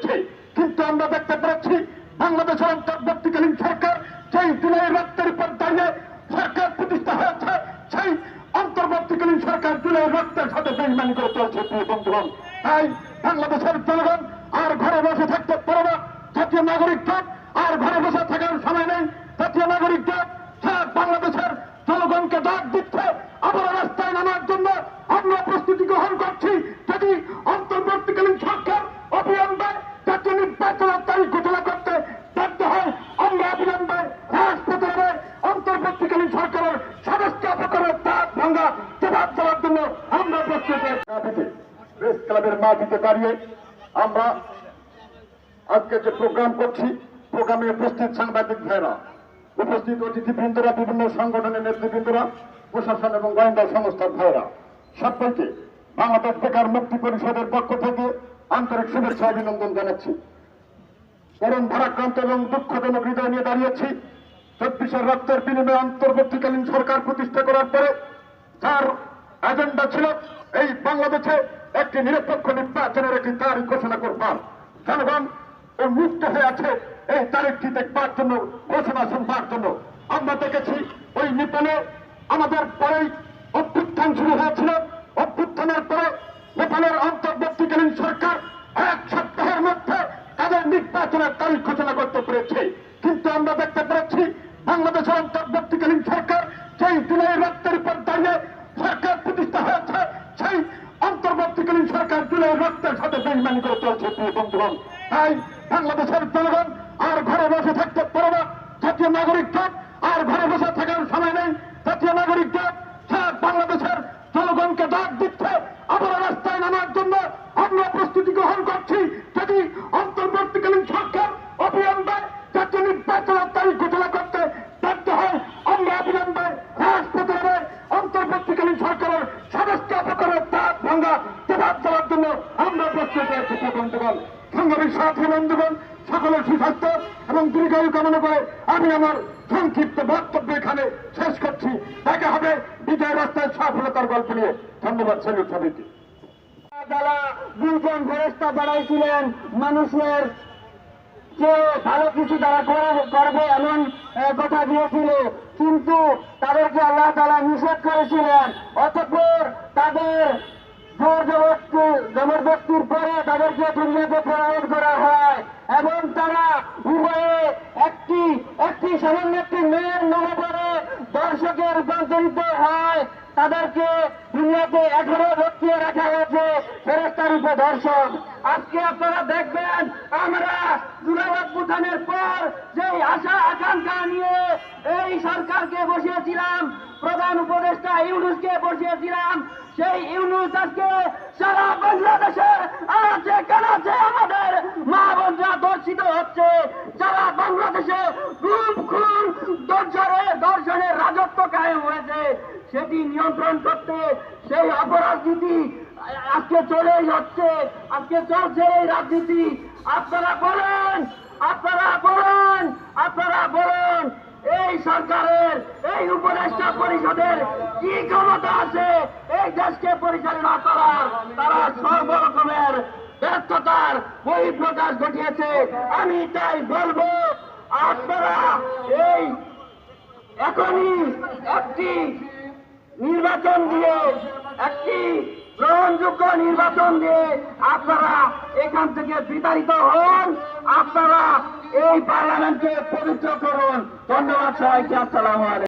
করেছে। কিন্তু আমরা দেখতে পেরেছি বাংলাদেশের অন্তর্বর্তীকালীন সরকার সেই জুলাই রক্তের উপর দাঁড়িয়ে সরকার প্রতিষ্ঠা হয়েছে, সেই অন্তর্বর্তীকালীন সরকার জুলাই রক্তের সাথে বেইমানি করে চলছে। প্রিয় বন্ধুগণ, তাই বাংলাদেশের জনগণ আর ঘরে বসে থাকতে পারে না। জাতীয় নাগরিক জোট আর ঘরে বসে থাকার সময় নেই। জাতীয় নাগরিক জোট সারা বাংলাদেশের জনগণকে ডাক দিচ্ছে আবার রাস্তায় নামার জন্য। আমরা প্রস্তুতি গ্রহণ করছি। যদি অন্তর্বর্তীকালীন সরকার অবিলম্বে জাতীয় নির্বাচনের তারিখ ঘোষণা করতে ব্যর্থ হয়, আমরা অবিলম্বে রাজপথে অন্তর্বর্তীকালীন সরকারের সদস্য অপকরের দাঁত ভাঙ্গা জবাব দেওয়ার জন্য আমরা প্রস্তুত। প্রেস ক্লাবের মাটিতে দাঁড়িয়ে আমরা আজকে যে প্রোগ্রাম করছি, প্রোগ্রামে উপস্থিত সাংবাদিক ভাইরা, উপস্থিত অতিথিবৃন্দরা, বিভিন্ন সংগঠনের নেতৃবৃন্দরা, প্রশাসন এবং গোয়েন্দা সংস্থার ভাইরা, সবাইকে বাংলাদেশ বেকার মুক্তি পরিষদের পক্ষ থেকে আন্তরিক শুভেচ্ছা অভিনন্দন জানাচ্ছি। করোন ভারাক্রান্ত এবং দুঃখজনক হৃদয় নিয়ে দাঁড়িয়েছি 24 রক্তের বিনিময়ে অন্তর্বর্তীকালীন সরকার প্রতিষ্ঠা করার পরে যার এজেন্ডা ছিল এই বাংলাদেশে একটি নিরপেক্ষ নির্বাচনের একটি তারিখ ঘোষণা করবার। জনগণ মুক্ত হয়ে আছে এই তারিখটি দেখবার জন্য, ঘোষণা শুনবার জন্য। আমরা দেখেছি ওই নেপালে আমাদের পরেই অভ্যুত্থান শুরু হয়েছিল। অভ্যুত্থানের পরে নেপালের অন্তর্বর্তীকালীন সরকার 1 সপ্তাহের মধ্যে তাদের নির্বাচনের তারিখ ঘোষণা করতে পেরেছে। কিন্তু আমরা দেখতে পেরেছি বাংলাদেশের অন্তর্বর্তীকালীন সরকার সেই জুলাই রক্তের উপর দাঁড়িয়ে সরকার প্রতিষ্ঠা হয়েছে, সেই অন্তর্বর্তীকালীন সরকার জুলাই রক্তের সাথে বেইমানি করে চলছে। প্রিয় বন্ধুগণ, তাই বাংলাদেশের জনগণ আর ঘরে বসে থাকতে পারে না। জাতীয় নাগরিক জোট আর ঘরে বসে থাকার সময় নেই। জাতীয় নাগরিক জোট সারা বাংলাদেশের জনগণকে ডাক দিচ্ছে আবার রাস্তায় নামার জন্য। আমরা প্রস্তুতি গ্রহণ করছি। যদি অন্তর্বর্তীকালীন সরকার অবিলম্বে জাতীয় নির্বাচনের তারিখ ঘোষণা করতে ব্যর্থ হয়, আমরা অবিলম্বে রাজপথে অন্তর্বর্তীকালীন সরকারের সদস্য অপকরের দাঁত ভাঙ্গা জবাব দেওয়ার জন্য আমরা প্রস্তুত আছি। বন্ধুগণ, সাংবাদিক সাথী বন্ধুগণ, সকলের সুস্বাস্থ্য এবং দীর্ঘায়ু কামনা করে আমি আমার সংক্ষিপ্ত বক্তব্য এখানে শেষ করছি। দেখা হবে বিজয় রাস্তায় সফলতার গল্প নিয়ে। ধন্যবাদ। সেলুট সবাইকে। যারা দুজন ফেরেশতা বাড়াইছিলেন মানুষের যে ভালো কিছু তারা করবে এমন কথা দিয়েছিল, কিন্তু তাদেরকে আল্লাহ তাআলা নিষেধ করেছিলেন। অতঃপর তাদের জবরদস্তির পরে তাদেরকে দুনিয়াতে প্রেরণ করা হয় এবং তারা উভয়ে একটি সামান্য একটি মেয়ের নামে পড়ে দর্শকের রূপান্তরিত হয়। তাদেরকে দুনিয়াতে 11 লক্ষিয়ে রাখা হয়েছে ফেরেশতা রূপে দর্শক। আজকে আপনারা দেখবেন আমরা জুলাই অভ্যুত্থানের পর যে আশা আকাঙ্ক্ষা নিয়ে এই সরকারকে বসিয়েছিলাম, প্রধান উপদেষ্টা ইউনূসকে বসিয়েছিলাম, সেই ইউনূস আজকে সারা বাংলাদেশের আনাচে কানাচে আমাদের মা বোনরা ধর্ষিত হচ্ছে। সারা বাংলাদেশে গুম খুন দর্শনের রাজত্ব কায়েম হয়েছে। সেটি নিয়ন্ত্রণ করতে সেই অপরাজনীতি আজকে চলেই হচ্ছে, আজকে চলছে এই রাজনীতি। আপনারা বলেন এই সরকারের, এই উপদেষ্টা পরিষদের কি ক্ষমতা আছে এই দেশকে পরিচালনা করার? তারা সর্বরকমের ব্যর্থতার বহিঃপ্রকাশ ঘটিয়েছে। আমি তাই বলবো, আপনারা এই এখনই একটি নির্বাচন দিয়ে, একটি গ্রহণযোগ্য নির্বাচন দিয়ে আপনারা এখান থেকে বিতাড়িত হন। আপনারা এই পার্লামেন্টকে পবিত্র করুন। ধন্যবাদ সবাইকে। আসসালামু আলাইকুম।